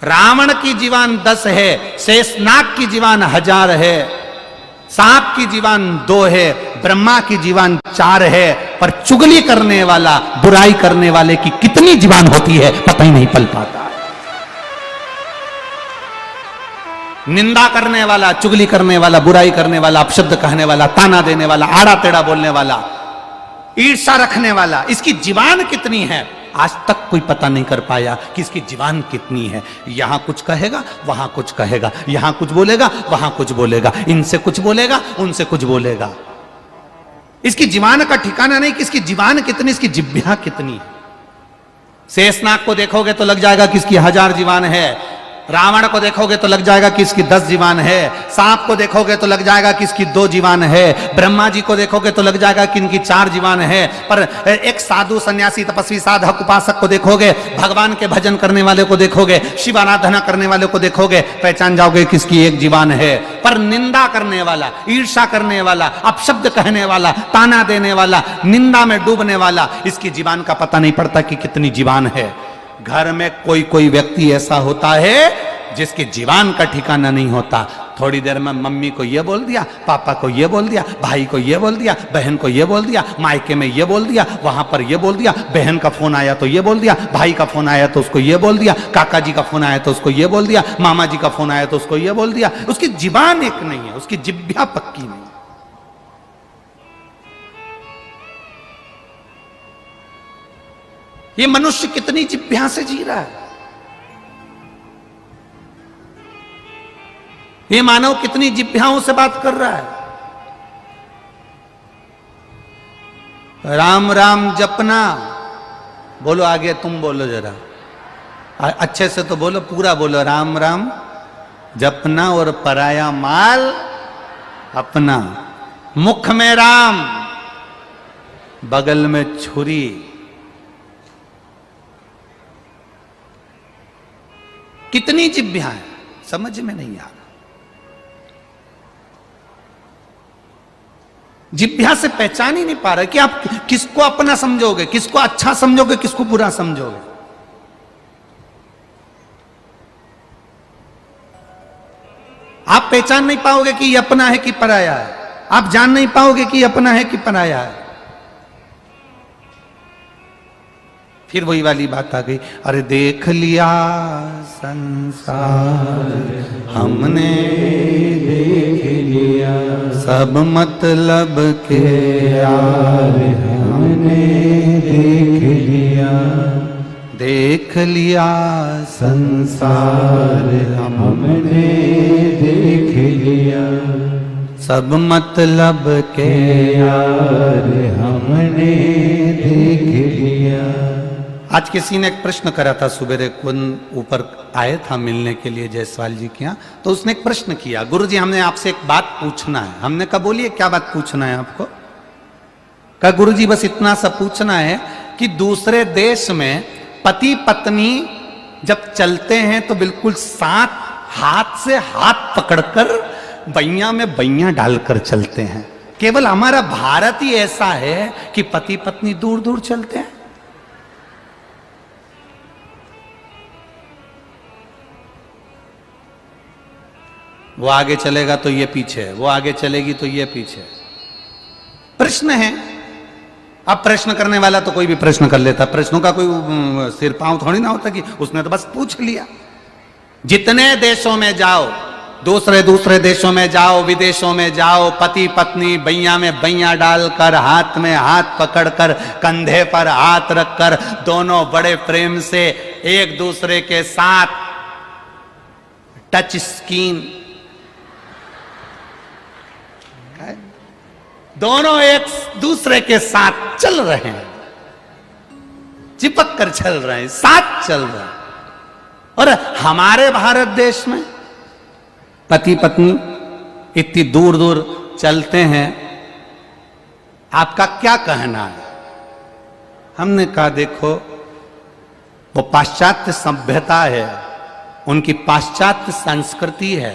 रावण की जीवान 10 है, शेषनाग की जीवान 1000 है, सांप की जीवान 2 है, ब्रह्मा की जीवान 4 है, पर चुगली करने वाला, बुराई करने वाले की कितनी जीवान होती है पता ही नहीं पल पाता। निंदा करने वाला, चुगली करने वाला, बुराई करने वाला, अपशब्द कहने वाला, ताना देने वाला, आड़ा टेढ़ा बोलने वाला, ईर्ष्या रखने वाला, इसकी जीवान कितनी है आज तक कोई पता नहीं कर पाया कि इसकी जीवान कितनी है। यहां कुछ कहेगा, वहां कुछ कहेगा, यहां कुछ बोलेगा, वहां कुछ बोलेगा, इनसे कुछ बोलेगा, उनसे कुछ बोलेगा। इसकी जीवान का ठिकाना नहीं कि इसकी जीवान कितनी, इसकी जिह्वा कितनी है। शेषनाग को देखोगे तो लग जाएगा कि इसकी 1000 जीवान है, रावण को देखोगे तो लग जाएगा कि इसकी 10 जीवान है, सांप को देखोगे तो लग जाएगा कि इसकी 2 जीवान है, ब्रह्मा जी को देखोगे तो लग जाएगा कि इनकी 4 जीवान है। पर एक साधु सन्यासी तपस्वी साधक उपासक को देखोगे, भगवान के भजन करने वाले को देखोगे, शिव आराधना करने वाले को देखोगे, पहचान जाओगे कि इसकी 1 जीवान है। पर निंदा करने वाला, ईर्ष्या करने वाला, अपशब्द कहने वाला, ताना देने वाला, निंदा में डूबने वाला, इसकी जीवान का पता नहीं पड़ता कि कितनी जीवान है। घर में कोई कोई व्यक्ति ऐसा होता है जिसकी जीवान का ठिकाना नहीं होता। थोड़ी देर में मम्मी को ये बोल दिया, पापा को ये बोल दिया, भाई को ये बोल दिया, बहन को ये बोल दिया, मायके में ये बोल दिया, वहां पर ये बोल दिया, बहन का फोन आया तो ये बोल दिया, भाई का फोन आया तो उसको ये बोल दिया, काका जी का फोन आया तो उसको ये बोल दिया, मामा जी का फोन आया तो उसको ये बोल दिया। उसकी जीवान एक नहीं है, उसकी जिह्वा पक्की नहीं। ये मनुष्य कितनी जिह्वा से जी रहा है, ये मानव कितनी जिह्वाओं से बात कर रहा है। राम राम जपना, बोलो आगे, तुम बोलो जरा अच्छे से तो बोलो, पूरा बोलो, राम राम जपना और पराया माल अपना। मुख में राम, बगल में छुरी, कितनी जिह्वा है समझ में नहीं आ रहा। जिह्वा से पहचान ही नहीं पा रहे कि आप किसको अपना समझोगे, किसको अच्छा समझोगे, किसको बुरा समझोगे। आप पहचान नहीं पाओगे कि ये अपना है कि पराया है, आप जान नहीं पाओगे कि ये अपना है कि पराया है। फिर वही वाली बात आ गई, अरे देख लिया संसार हमने, देख लिया सब मतलब के यार हमने, देख लिया, देख लिया संसार हमने, देख लिया सब मतलब के यार हमने, देख लिया। आज किसी ने एक प्रश्न करा था, सुबेरे कौन ऊपर आए था मिलने के लिए जायसवाल जी के यहाँ, तो उसने एक प्रश्न किया, गुरुजी हमने आपसे एक बात पूछना है। हमने कहा बोलिए क्या बात पूछना है आपको। कहा गुरुजी बस इतना सा पूछना है कि दूसरे देश में पति पत्नी जब चलते हैं तो बिल्कुल साथ हाथ से हाथ पकड़कर बैया में बैया डालकर चलते हैं। केवल हमारा भारत ही ऐसा है कि पति पत्नी दूर दूर चलते हैं। वो आगे चलेगा तो ये पीछे, वो आगे चलेगी तो ये पीछे। प्रश्न है, अब प्रश्न करने वाला तो कोई भी प्रश्न कर लेता, प्रश्नों का कोई सिर पांव थोड़ी ना होता कि उसने तो बस पूछ लिया। जितने देशों में जाओ, दूसरे देशों में जाओ, विदेशों में जाओ, पति पत्नी बैया में बैया डालकर, हाथ में हाथ पकड़कर, कंधे पर हाथ रखकर, दोनों बड़े प्रेम से एक दूसरे के साथ टच स्किन, दोनों एक दूसरे के साथ चल रहे हैं, चिपक कर चल रहे हैं, साथ चल रहे हैं। और हमारे भारत देश में पति पत्नी इतनी दूर दूर चलते हैं, आपका क्या कहना है। हमने कहा देखो वो पाश्चात्य सभ्यता है, उनकी पाश्चात्य संस्कृति है।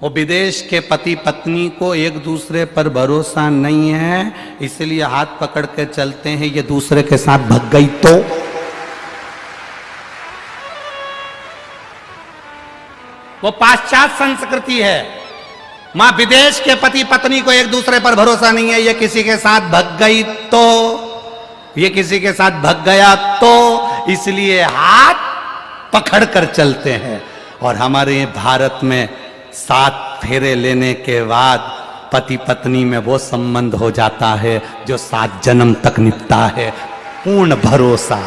वो विदेश के पति पत्नी को एक दूसरे पर भरोसा नहीं है, इसलिए हाथ पकड़ के चलते हैं। ये दूसरे के साथ भग गई तो वो पाश्चात्य संस्कृति है। मां विदेश के पति पत्नी को एक दूसरे पर भरोसा नहीं है। ये किसी के साथ भग गई तो, ये किसी के साथ भग गया तो, इसलिए हाथ पकड़ कर चलते हैं। और हमारे भारत में 7 फेरे लेने के बाद पति पत्नी में वो संबंध हो जाता है जो 7 जन्म तक निभता है। पूर्ण भरोसा।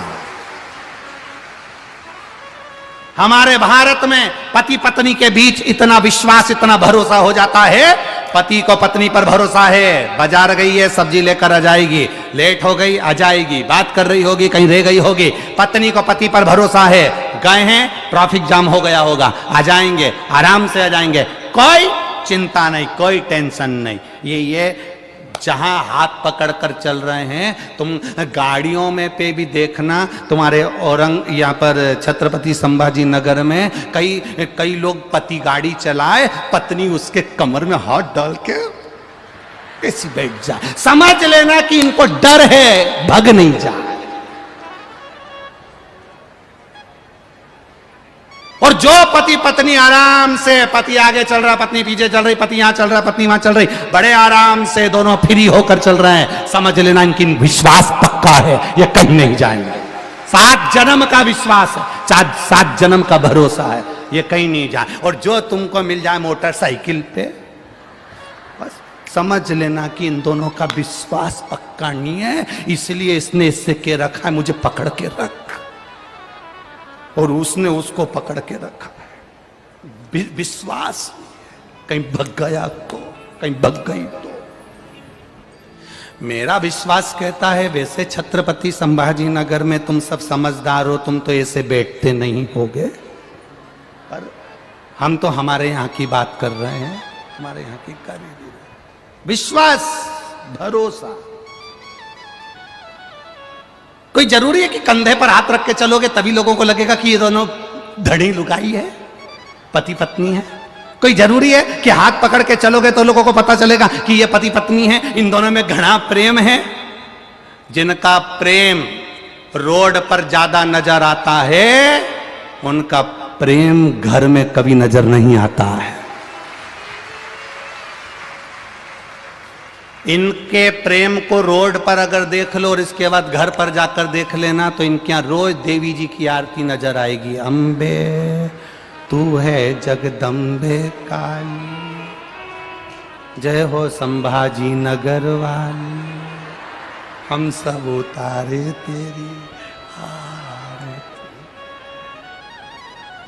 हमारे भारत में पति पत्नी के बीच इतना विश्वास, इतना भरोसा हो जाता है। पति को पत्नी पर भरोसा है, बाजार गई है सब्जी लेकर आ जाएगी, लेट हो गई आ जाएगी, बात कर रही होगी कहीं रह गई होगी। पत्नी को पति पर भरोसा है, गए हैं ट्रैफिक जाम हो गया होगा, आ जाएंगे, आराम से आ जाएंगे, कोई चिंता नहीं, कोई टेंशन नहीं। ये जहां हाथ पकड़कर चल रहे हैं, तुम गाड़ियों में पे भी देखना, तुम्हारे यहाँ पर छत्रपति संभाजी नगर में कई लोग पति गाड़ी चलाए, पत्नी उसके कमर में हाथ डाल के ऐसी बैठ जाए, समझ लेना कि इनको डर है, भग नहीं जाए। और जो पति पत्नी आराम से, पति आगे चल रहा, पत्नी पीछे चल रही, पति यहां चल रहा, पत्नी वहां चल रही, बड़े आराम से दोनों फ्री होकर चल रहे हैं, समझ लेना इनकी विश्वास पक्का है, ये कहीं नहीं जाएंगे। 7 जन्म का विश्वास है, 7 जन्म का भरोसा है, ये कहीं नहीं जाए। और जो तुमको मिल जाए मोटरसाइकिल पे, बस समझ लेना कि इन दोनों का विश्वास पक्का नहीं है, इसलिए इसने इससे के रखा है, मुझे पकड़ के रख, और उसने उसको पकड़ के रखा है। विश्वास कहीं भग गया तो, कहीं भग गई तो। मेरा विश्वास कहता है वैसे छत्रपति संभाजी नगर में तुम सब समझदार हो, तुम तो ऐसे बैठते नहीं होगे, पर हम तो हमारे यहाँ की बात कर रहे हैं, हमारे यहाँ की कर ही रहे हैं। विश्वास, भरोसा। कोई जरूरी है कि कंधे पर हाथ रख के चलोगे तभी लोगों को लगेगा कि ये दोनों धड़ी लुगाई है, पति पत्नी है? कोई जरूरी है कि हाथ पकड़ के चलोगे तो लोगों को पता चलेगा कि ये पति पत्नी है, इन दोनों में घना प्रेम है? जिनका प्रेम रोड पर ज्यादा नजर आता है, उनका प्रेम घर में कभी नजर नहीं आता है। इनके प्रेम को रोड पर अगर देख लो और इसके बाद घर पर जाकर देख लेना, तो इनके यहाँ रोज देवी जी की आरती नजर आएगी। अम्बे तू है जगदम्बे काली, जय हो संभाजी नगर वाली, हम सब उतारे तेरी आरती।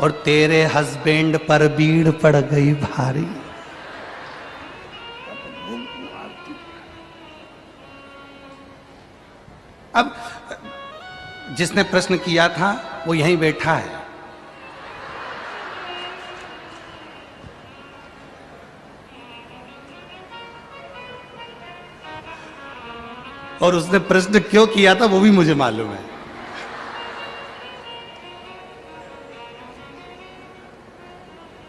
और तेरे हस्बैंड पर भीड़ पड़ गई भारी। अब जिसने प्रश्न किया था वो यहीं बैठा है। और उसने प्रश्न क्यों किया था वो भी मुझे मालूम है।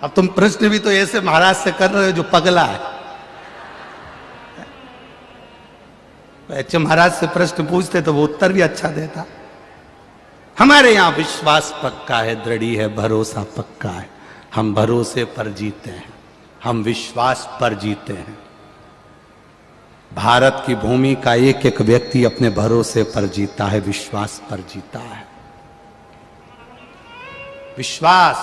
अब तुम प्रश्न भी तो ऐसे महाराज से कर रहे हो जो पगला है। अच्छे महाराज से प्रश्न पूछते तो वो उत्तर भी अच्छा देता। हमारे यहां विश्वास पक्का है, दृढ़ी है, भरोसा पक्का है। हम भरोसे पर जीते हैं, हम विश्वास पर जीते हैं। भारत की भूमि का एक एक व्यक्ति अपने भरोसे पर जीता है, विश्वास पर जीता है। विश्वास।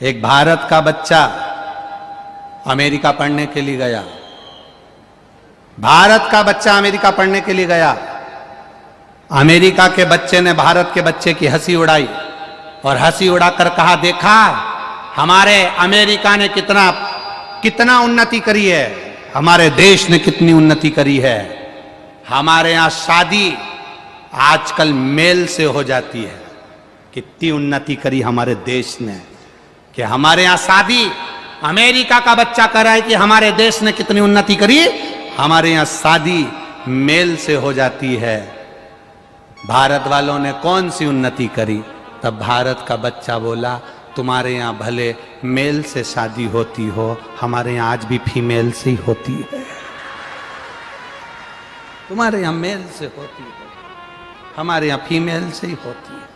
एक भारत का बच्चा अमेरिका पढ़ने के लिए गया। भारत का बच्चा अमेरिका पढ़ने के लिए गया। अमेरिका के बच्चे ने भारत के बच्चे की हंसी उड़ाई और हंसी उड़ाकर कहा, देखा हमारे अमेरिका ने कितना उन्नति करी है, हमारे देश ने कितनी उन्नति करी है। हमारे यहां शादी आजकल मेल से हो जाती है। कितनी उन्नति करी हमारे देश ने कि हमारे यहां शादी, अमेरिका का बच्चा कह रहा है कि हमारे देश ने कितनी उन्नति करी। हमारे यहां शादी मेल से हो जाती है। भारत वालों ने कौन सी उन्नति करी? तब भारत का बच्चा बोला, तुम्हारे यहां भले मेल से शादी होती हो, हमारे यहां आज भी फीमेल से ही होती है। तुम्हारे यहाँ मेल से होती है, हमारे यहाँ फीमेल से ही होती है।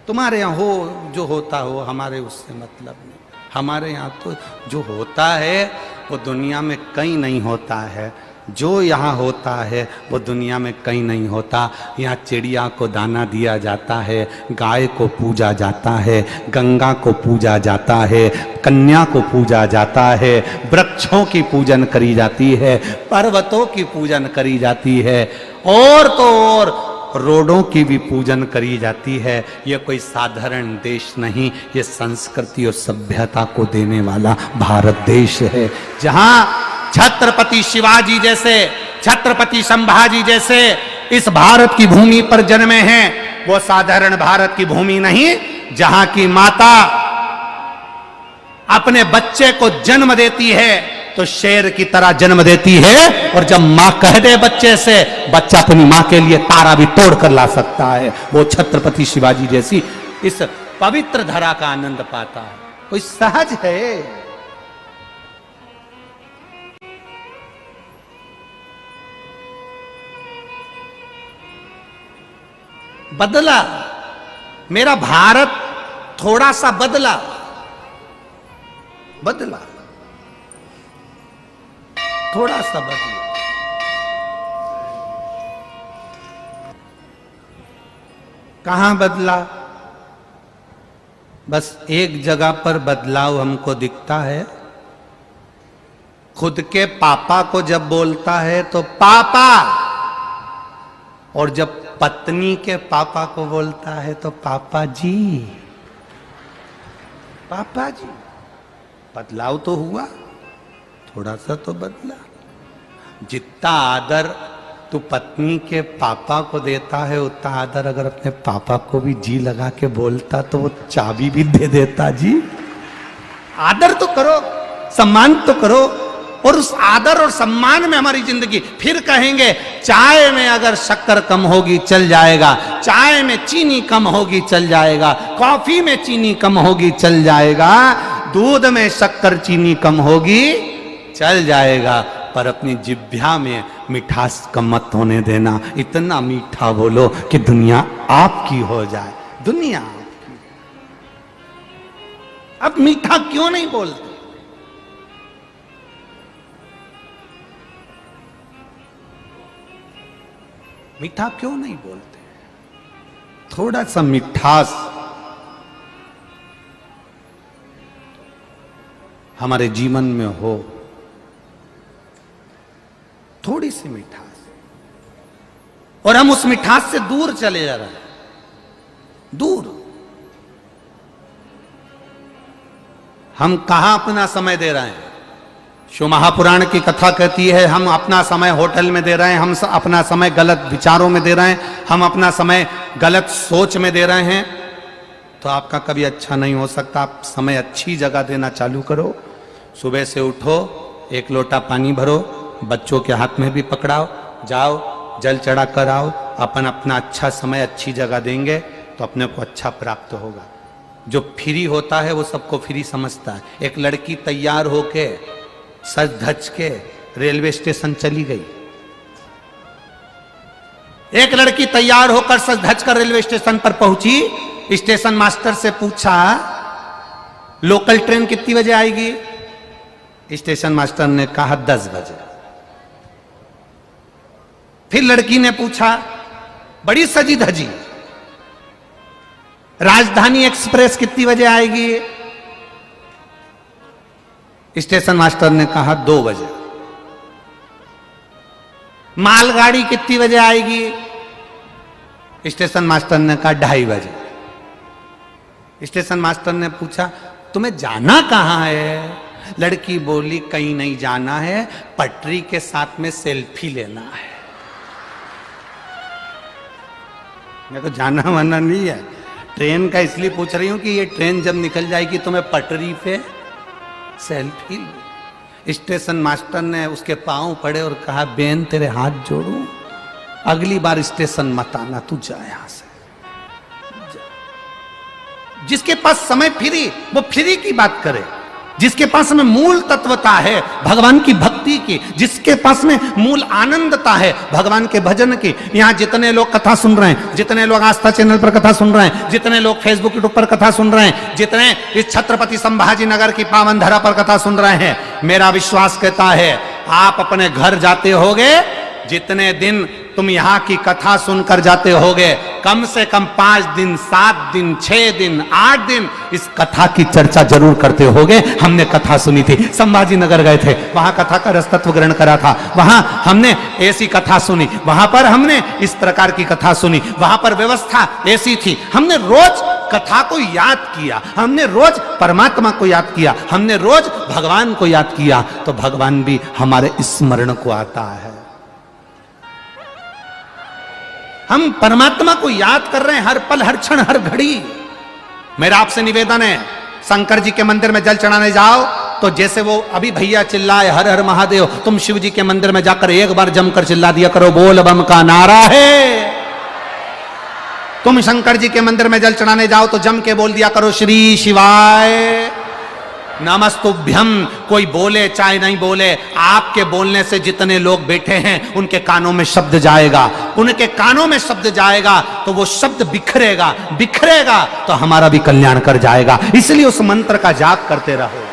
तुम्हारे यहाँ हो जो होता हो, हमारे उससे मतलब नहीं। हमारे यहाँ तो जो होता है वो दुनिया में कहीं नहीं होता है। जो यहाँ होता है वो दुनिया में कहीं नहीं होता। यहाँ चिड़िया को दाना दिया जाता है, गाय को पूजा जाता है, गंगा को पूजा जाता है, कन्या को पूजा जाता है, वृक्षों की पूजन करी जाती है, पर्वतों की पूजन करी जाती है, और तो और रोडों की भी पूजन करी जाती है। यह कोई साधारण देश नहीं, ये संस्कृति और सभ्यता को देने वाला भारत देश है, जहाँ छत्रपति शिवाजी जैसे, छत्रपति संभाजी जैसे इस भारत की भूमि पर जन्मे हैं। वो साधारण भारत की भूमि नहीं, जहां की माता अपने बच्चे को जन्म देती है तो शेर की तरह जन्म देती है, और जब मां कह दे बच्चे से, बच्चा अपनी मां के लिए तारा भी तोड़ कर ला सकता है। वो छत्रपति शिवाजी जैसी इस पवित्र धरा का आनंद पाता है। कोई सहज है? बदला, मेरा भारत थोड़ा सा बदला, बदला, थोड़ा सा बदला। कहां बदला? बस एक जगह पर बदलाव हमको दिखता है। खुद के पापा को जब बोलता है तो पापा, और जब पत्नी के पापा को बोलता है तो पापा जी, पापा जी। बदलाव तो हुआ, थोड़ा सा तो बदला। जितना आदर तू पत्नी के पापा को देता है, उतना आदर अगर अपने पापा को भी जी लगा के बोलता तो वो चाबी भी दे देता। जी, आदर तो करो, सम्मान तो करो, और उस आदर और सम्मान में हमारी जिंदगी। फिर कहेंगे चाय में अगर शक्कर कम होगी चल जाएगा, चाय में चीनी कम होगी चल जाएगा, कॉफी में चीनी कम होगी चल जाएगा, दूध में शक्कर चीनी कम होगी चल जाएगा, पर अपनी जिह्वा में मिठास कम मत होने देना। इतना मीठा बोलो कि दुनिया आपकी हो जाए, दुनिया आपकी। अब मीठा क्यों नहीं बोलते? मीठा क्यों नहीं बोलते? थोड़ा सा मिठास हमारे जीवन में हो, थोड़ी सी मिठास, और हम उस मिठास से दूर चले जा रहे हैं, दूर। हम कहां अपना समय दे रहे हैं? शिव महापुराण की कथा कहती है हम अपना समय होटल में दे रहे हैं, हम अपना समय गलत विचारों में दे रहे हैं, हम अपना समय गलत सोच में दे रहे हैं, तो आपका कभी अच्छा नहीं हो सकता। आप समय अच्छी जगह देना चालू करो। सुबह से उठो, एक लोटा पानी भरो, बच्चों के हाथ में भी पकड़ाओ, जाओ जल चढ़ा कर आओ। अपन अपना अच्छा समय अच्छी जगह देंगे तो अपने को अच्छा प्राप्त होगा। जो फ्री होता है वो सबको फ्री समझता है। एक लड़की तैयार होके सज धज के रेलवे स्टेशन चली गई। एक लड़की तैयार होकर सज धज कर रेलवे स्टेशन पर पहुंची। स्टेशन मास्टर से पूछा लोकल ट्रेन कितनी बजे आएगी? स्टेशन मास्टर ने कहा 10 बजे। फिर लड़की ने पूछा बड़ी सजी धजी, राजधानी एक्सप्रेस कितनी बजे आएगी? स्टेशन मास्टर ने कहा 2 बजे। मालगाड़ी कितनी बजे आएगी? स्टेशन मास्टर ने कहा 2:30 बजे। स्टेशन मास्टर ने पूछा तुम्हें जाना कहां है? लड़की बोली कहीं नहीं जाना है, पटरी के साथ में सेल्फी लेना है। मेरे को जाना वाना नहीं है, ट्रेन का इसलिए पूछ रही हूं कि ये ट्रेन जब निकल जाएगी तो मैं पटरी पे सेल्फी लूं। स्टेशन मास्टर ने उसके पांव पड़े और कहा बेन तेरे हाथ जोड़ूं, अगली बार स्टेशन मत आना, तू जा यहां से। जिसके पास समय फ्री वो फ्री की बात करे। जिसके पास में मूल तत्वता है भगवान की भक्ति की, जिसके पास में मूल आनंदता है भगवान के भजन की। यहाँ जितने लोग कथा सुन रहे हैं, जितने लोग आस्था चैनल पर कथा सुन रहे हैं, जितने लोग फेसबुक यूट्यूब पर कथा सुन रहे हैं, जितने इस छत्रपति संभाजी नगर की पावन धरा पर कथा सुन रहे हैं, मेरा विश्वास कहता है आप अपने घर जाते होगे, जितने दिन तुम यहाँ की कथा सुनकर जाते होगे, कम से कम 5 दिन, 7 दिन, 6 दिन, 8 दिन इस कथा की चर्चा जरूर करते होगे। हमने कथा सुनी थी, संभाजी नगर गए थे, वहां कथा का रस तत्व ग्रहण करा था, वहां हमने ऐसी कथा सुनी, वहां पर हमने इस प्रकार की कथा सुनी, वहां पर व्यवस्था ऐसी थी, हमने रोज कथा को याद किया, हमने रोज परमात्मा को याद किया, हमने रोज भगवान को याद किया, तो भगवान भी हमारे स्मरण को आता है। हम परमात्मा को याद कर रहे हैं हर पल, हर क्षण, हर घड़ी। मेरा आपसे निवेदन है, शंकर जी के मंदिर में जल चढ़ाने जाओ तो जैसे वो अभी भैया चिल्लाए हर हर महादेव, तुम शिव जी के मंदिर में जाकर एक बार जमकर चिल्ला दिया करो, बोल बम का नारा है। तुम शंकर जी के मंदिर में जल चढ़ाने जाओ तो जम के बोल दिया करो, श्री शिवाय नमस्तुभ्यम। कोई बोले चाहे नहीं बोले, आपके बोलने से जितने लोग बैठे हैं उनके कानों में शब्द जाएगा, उनके कानों में शब्द जाएगा तो वो शब्द बिखरेगा, बिखरेगा तो हमारा भी कल्याण कर जाएगा। इसलिए उस मंत्र का जाप करते रहो।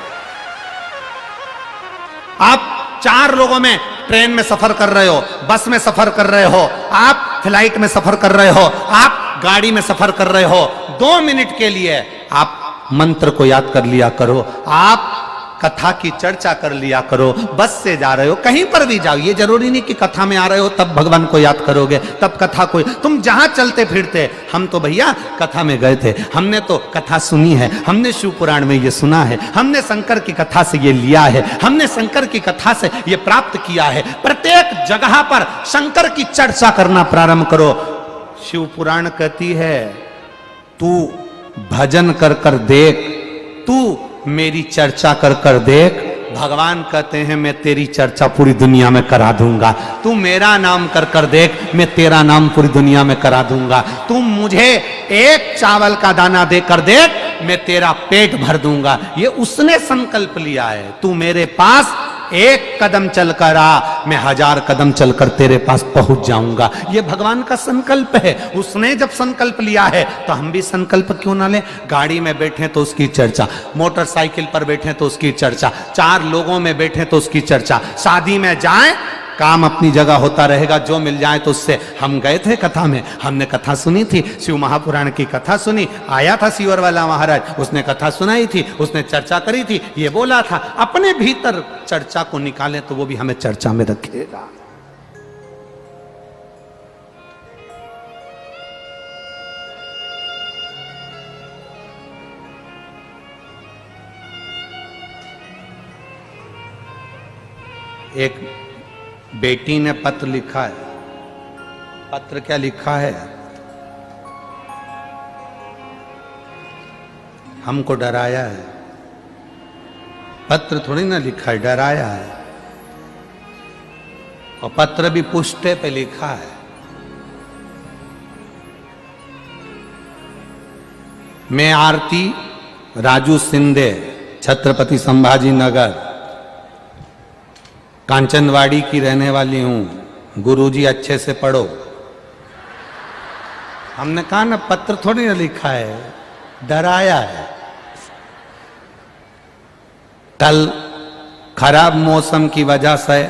आप 4 लोगों में ट्रेन में सफर कर रहे हो, बस में सफर कर रहे हो, आप फ्लाइट में सफर कर रहे हो, आप गाड़ी में सफर कर रहे हो, 2 मिनट के लिए आप मंत्र को याद कर लिया करो, आप कथा की चर्चा कर लिया करो। बस से जा रहे हो, कहीं पर भी जाओ, ये जरूरी नहीं कि कथा में आ रहे हो तब भगवान को याद करोगे, तब कथा को, तुम जहां चलते फिरते, हम तो भैया कथा में गए थे, हमने तो कथा सुनी है, हमने शिव पुराण में ये सुना है, हमने शंकर की कथा से ये लिया है, हमने शंकर की कथा से ये प्राप्त किया है। प्रत्येक जगह पर शंकर की चर्चा करना प्रारंभ करो। शिव पुराण कहती है तू भजन कर कर देख, तू मेरी चर्चा कर कर देख। भगवान कहते हैं मैं तेरी चर्चा पूरी दुनिया में करा दूंगा। तू मेरा नाम कर कर देख, मैं तेरा नाम पूरी दुनिया में करा दूंगा। तू मुझे एक चावल का दाना दे कर देख, मैं तेरा पेट भर दूंगा। ये उसने संकल्प लिया है। तू मेरे पास एक कदम चलकर आ, मैं 1000 कदम चलकर तेरे पास पहुंच जाऊंगा। ये भगवान का संकल्प है। उसने जब संकल्प लिया है तो हम भी संकल्प क्यों ना लें। गाड़ी में बैठे तो उसकी चर्चा, मोटरसाइकिल पर बैठे तो उसकी चर्चा, 4 लोगों में बैठे तो उसकी चर्चा, शादी में जाएं, काम अपनी जगह होता रहेगा, जो मिल जाए तो उससे। हम गए थे कथा में, हमने कथा सुनी थी, शिव महापुराण की कथा सुनी। आया था सीवर वाला महाराज, उसने कथा सुनाई थी, उसने चर्चा करी थी, ये बोला था अपने भीतर चर्चा को निकालें तो वो भी हमें चर्चा में रखेगा। एक बेटी ने पत्र लिखा है। पत्र क्या लिखा है? हमको डराया है। पत्र थोड़ी ना लिखा है, डराया है। और पत्र भी पुष्टे पे लिखा है। मैं आरती राजू सिंधे, छत्रपति संभाजी नगर, कांचनवाड़ी की रहने वाली हूं। गुरुजी अच्छे से पढ़ो। हमने कहा ना पत्र थोड़ी ना लिखा है, डराया है। कल खराब मौसम की वजह से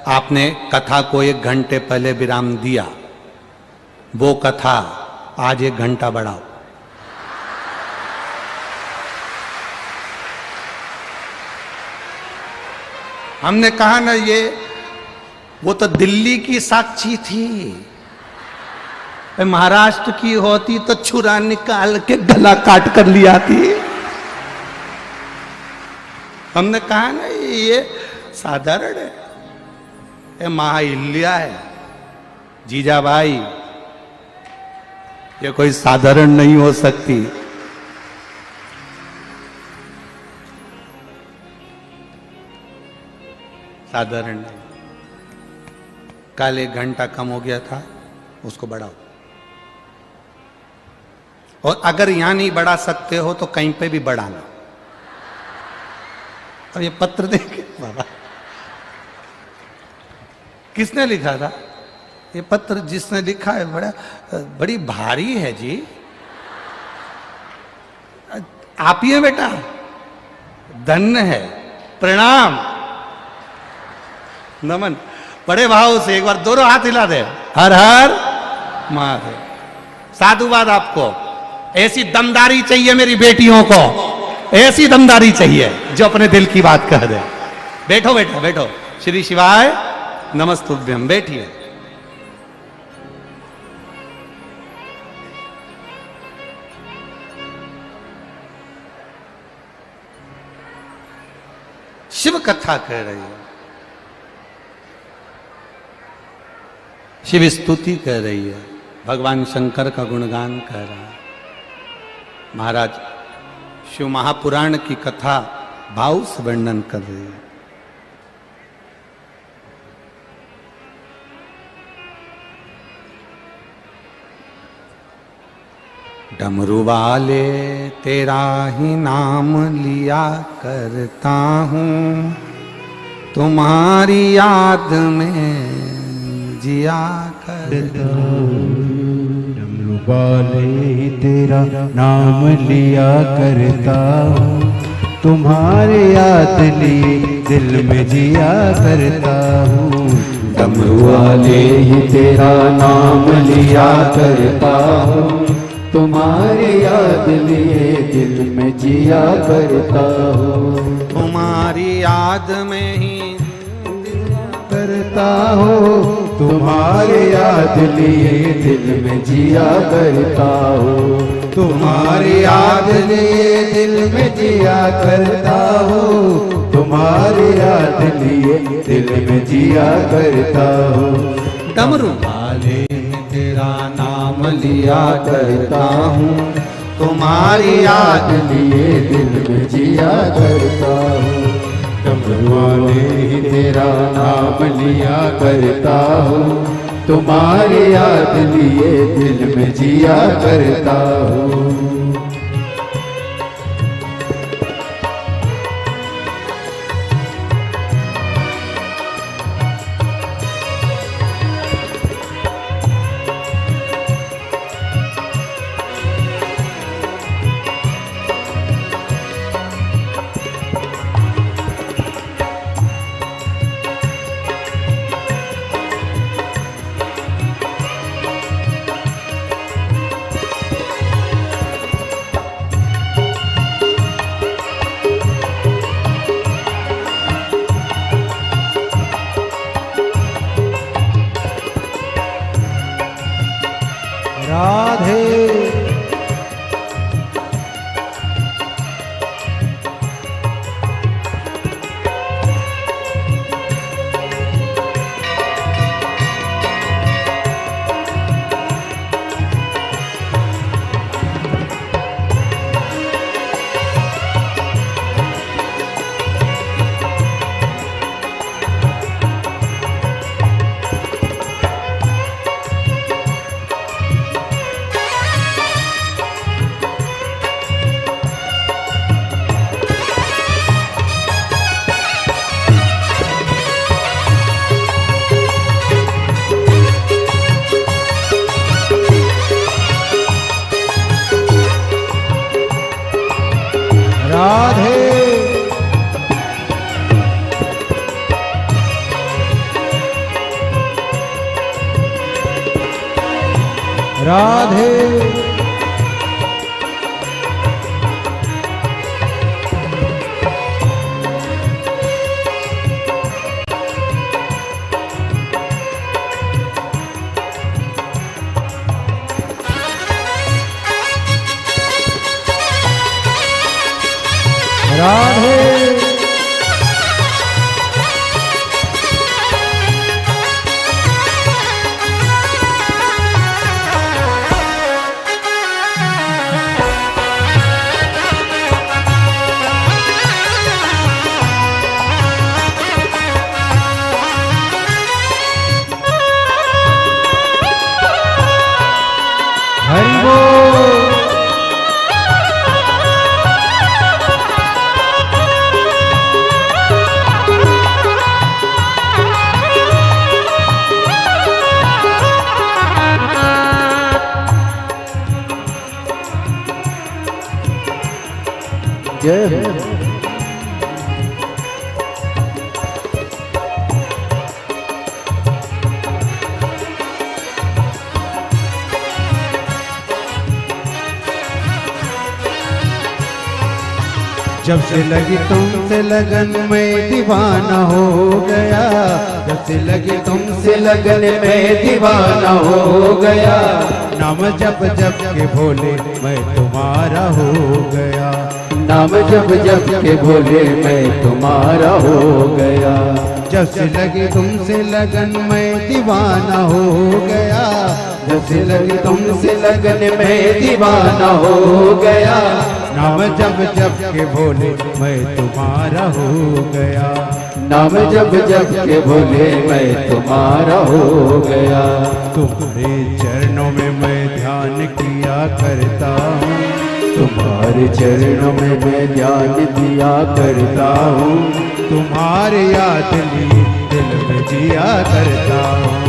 आपने कथा को 1 घंटे पहले विराम दिया। वो कथा आज 1 घंटा बढ़ाओ। हमने कहा ना ये वो तो दिल्ली की साक्षी थी, महाराष्ट्र की होती तो छुरा निकाल के गला काट कर लिया थी। हमने कहा ना ये साधारण है, ये महाहिल्या है, जीजाबाई, ये कोई साधारण नहीं हो सकती। साधारण नहीं। कल 1 घंटा कम हो गया था, उसको बढ़ाओ। और अगर यहां नहीं बढ़ा सकते हो तो कहीं पे भी बढ़ाना। अब ये पत्र देख बाबा, किसने लिखा था ये पत्र? जिसने लिखा है बड़ी भारी है जी। आप ही है बेटा, धन्य है, प्रणाम, नमन। बड़े भाव से एक बार दोनों हाथ हिला दे, हर हर महादेव। साधुवाद आपको। ऐसी दमदारी चाहिए मेरी बेटियों को, ऐसी दमदारी चाहिए जो अपने दिल की बात कह दे। बैठो बैठो बैठो, श्री शिवाय नमस्तुभ्यम, बैठिए। शिव कथा कह रही है, शिव स्तुति कह रही है, भगवान शंकर का गुणगान कह रहा है। महाराज शिव महापुराण की कथा भाव से वर्णन कर रही है। डमरू वाले तेरा ही नाम लिया करता हूँ, तुम्हारी याद में जिया करता हूँ। डमरू वाले तेरा नाम लिया करता हूँ, तुम्हारे याद लिए दिल में जिया करता हूँ। डमरू वाले तेरा नाम लिया करता हूँ, तुम्हारे याद लिए दिल में जिया करता हूँ। तुम्हारी याद में ही करता हूँ, तुम्हारे याद लिए दिल में जिया करता हूँ। तुम्हारी याद लिए दिल में जिया करता हूँ, तुम्हारी याद लिए दिल में जिया करता हूँ। डमरू वाले तेरा नाम लिया करता हूँ, तुम्हारी याद लिए दिल में जिया करता हूँ। डमरू वाले तेरा नाम लिया करता हूँ, तुम्हारी याद लिए दिल में जिया करता हूँ। राधे राधे राधे जय हो। जब से लगी तुमसे लगन में दीवाना हो गया, जब से लगी तुमसे लगन में दीवाना हो गया, नाम जप जप के भोले मैं तुम्हारा हो गया, नाम जप जप के भोले मैं तुम्हारा हो गया। जब से लगी तुमसे लगन में दीवाना हो गया, जब से लगी तुमसे लगन में दीवाना हो गया, नाम जब जब के भोले मैं तुम्हारा हो गया, नाम जब जब के भोले मैं तुम्हारा हो गया। तुम्हारे चरणों में मैं ध्यान किया करता हूँ, तुम्हारे चरणों में मैं ध्यान दिया करता हूँ, तुम्हारे याद लिए दिल में जिया करता हूँ,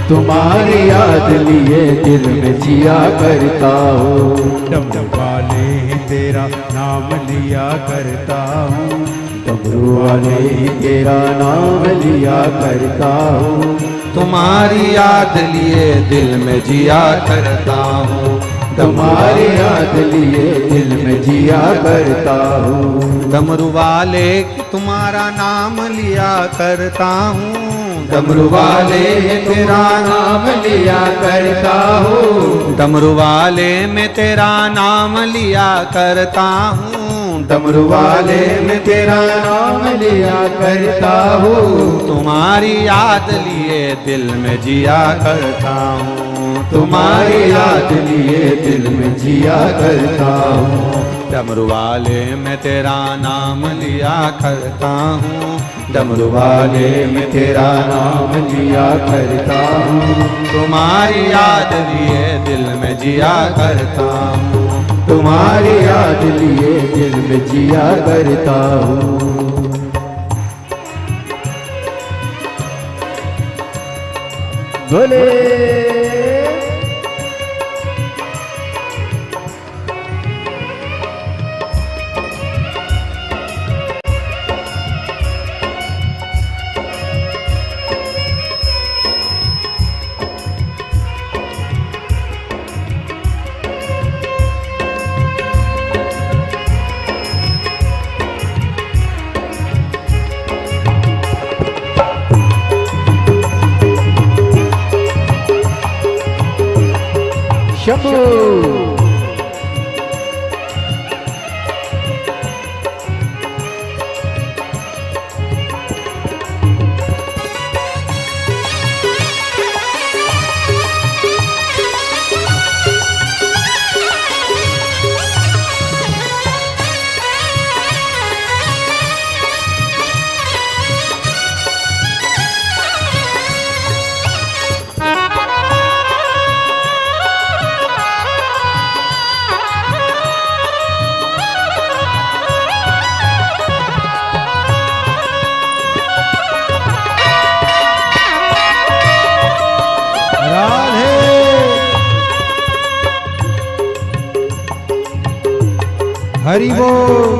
तुम्हारी याद लिए दिल में जिया करता हूँ। डमरू वाले ही तेरा नाम लिया करता हूँ, डमरू वाले ही तेरा नाम लिया करता हूँ, तुम्हारी याद लिए दिल में जिया करता हूँ, तुम्हारी याद लिए दिल में जिया करता हूँ। डमरू वाले तुम्हारा नाम लिया करता हूँ, डमरू वाले तेरा नाम लिया करता हूँ, डमरू वाले में तेरा नाम लिया करता हूँ, डमरू वाले में तेरा नाम लिया करता हूँ, तुम्हारी याद लिए दिल में जिया करता हूँ, तुम्हारी याद लिए दिल में जिया करता हूँ। डमरू वाले में तेरा नाम लिया करता हूँ, डमरू वाले में तेरा नाम लिया करता हूँ, तुम्हारी याद लिए दिल में जिया करता हूँ, तुम्हारी याद लिए दिल में जिया करता हूँ। बोले शंभू हरि बोल।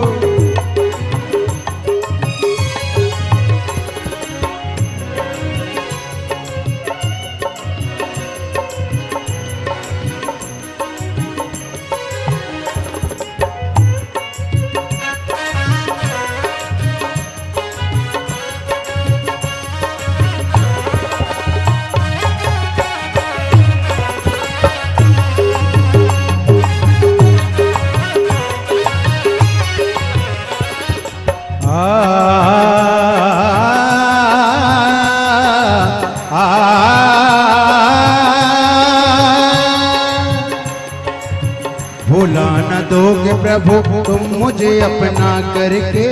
भुला न दोगे प्रभु तुम मुझे अपना करके,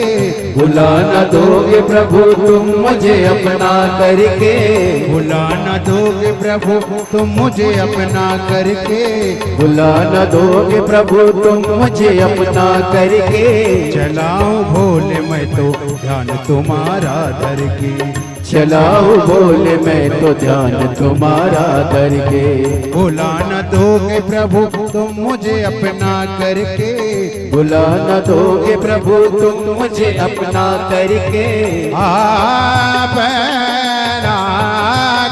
भुला न दोगे प्रभु तुम मुझे अपना करके, भुला न दोगे प्रभु तुम मुझे अपना करके, भुला न दोगे प्रभु तुम मुझे अपना करके। चलाऊं भोले मैं तो ध्यान तुम्हारा धर के, चलाऊं भोले मैं तो ध्यान तुम्हारा करके। भुला न दोगे प्रभु तुम मुझे अपना करके, भुला न दोगे प्रभु तुम मुझे अपना करके। आप ना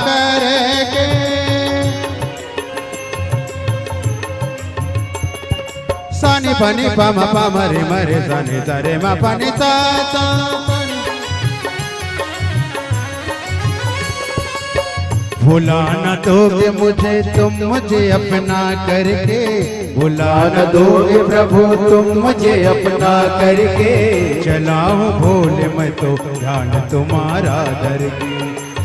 करके सानी पनी पम पम रे मरे सनी सरे म पनी सा सा। भुला न दोगे मुझे तुम मुझे अपना करके, भुला न दोगे प्रभु तुम मुझे अपना करके। चलाऊं भोले मैं तो ध्यान तुम्हारा करके,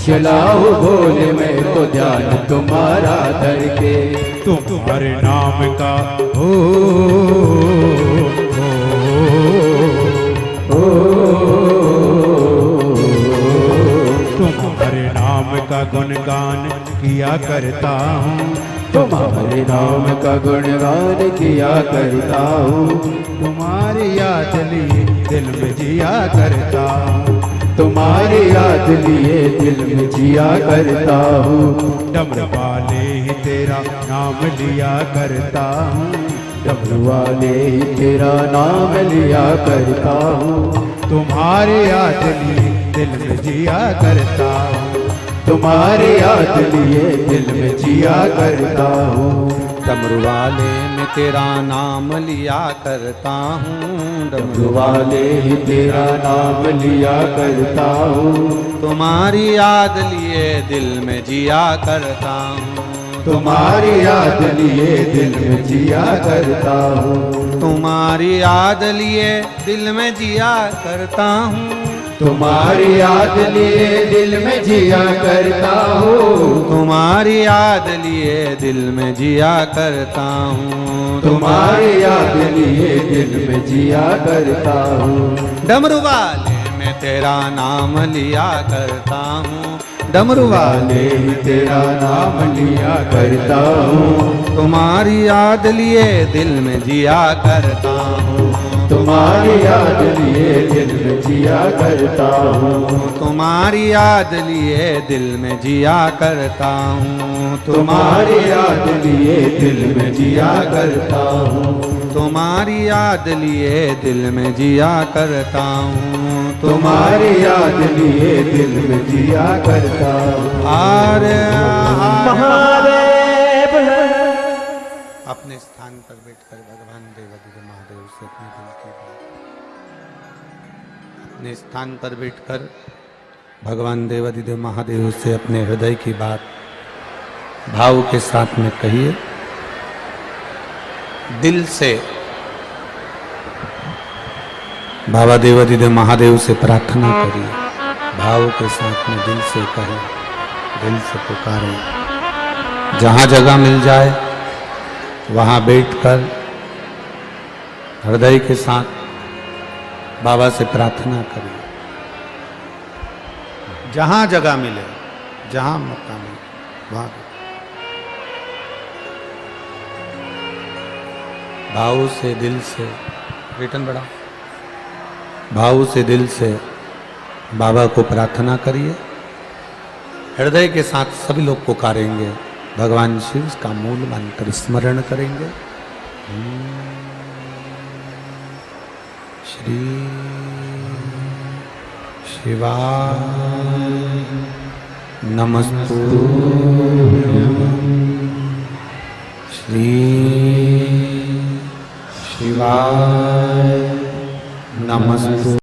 चलाओ भोले मैं तो ध्यान तुम्हारा करके। तुम्हारे नाम का हो तुम्हारे नाम का गुणगान किया करता हूँ, तुम्हारे नाम का गुणगान किया करता हूँ। तुम्हारी याद लिए दिल में जिया करता हूँ, तुम्हारी याद लिए दिल में जिया करता हूँ। डमरू वाले ही तेरा नाम लिया करता हूँ, डमरू वाले ही तेरा नाम लिया करता हूँ। तुम्हारी याद लिए दिल में जिया करता हूँ, तुम्हारी याद लिए दिल में जिया करता हूँ। डमरू वाले में तेरा नाम लिया करता हूँ, डमरू वाले ही तेरा नाम लिया करता हूँ। तुम्हारी याद लिए दिल में जिया करता हूँ, तुम्हारी याद लिए दिल में जिया करता हूँ। तुम्हारी याद लिए दिल में जिया करता हूँ, तुम्हारी याद लिए दिल में जिया करता हूँ। तुम्हारी याद लिए दिल में जिया करता हूँ, तुम्हारी याद लिए दिल में जिया करता हूँ। डमरू वाले में तेरा नाम लिया करता हूँ, डमरू वाले ही तेरा नाम लिया करता हूँ। तुम्हारी याद लिए दिल में जिया करता हूँ, तुम्हारी याद लिए दिल में जिया करता हूँ। तुम्हारी याद लिए दिल में जिया करता हूँ, तुम्हारी याद लिए दिल में जिया करता हूँ। तुम्हारी याद लिए दिल में जिया करता हूँ, तुम्हारी याद लिए दिल में जिया करता हूँ। आरे महादेव अपने स्थान पर बैठकर भगवान देवादिदेव महादेव से अपने दिल की बात, अपने स्थान पर बैठकर भगवान देवादिदेव महादेव से अपने हृदय की बात भाव के साथ में कहिए। दिल से बाबा देवादिदेव महादेव से प्रार्थना करिए, भाव के साथ में दिल से कहें, दिल से पुकारें। जहाँ जगह मिल जाए वहाँ बैठकर हृदय के साथ बाबा से प्रार्थना करिए। जहाँ जगह मिले, जहाँ मौका मिले वहाँ भाव से दिल से रिटर्न बढ़ा, भाव से दिल से बाबा को प्रार्थना करिए। हृदय के साथ सभी लोग पुकारेंगे, भगवान शिव का मूल मंत्र स्मरण करेंगे। श्री शिवाय नमस्तु, श्री शिवाय नमस्तु।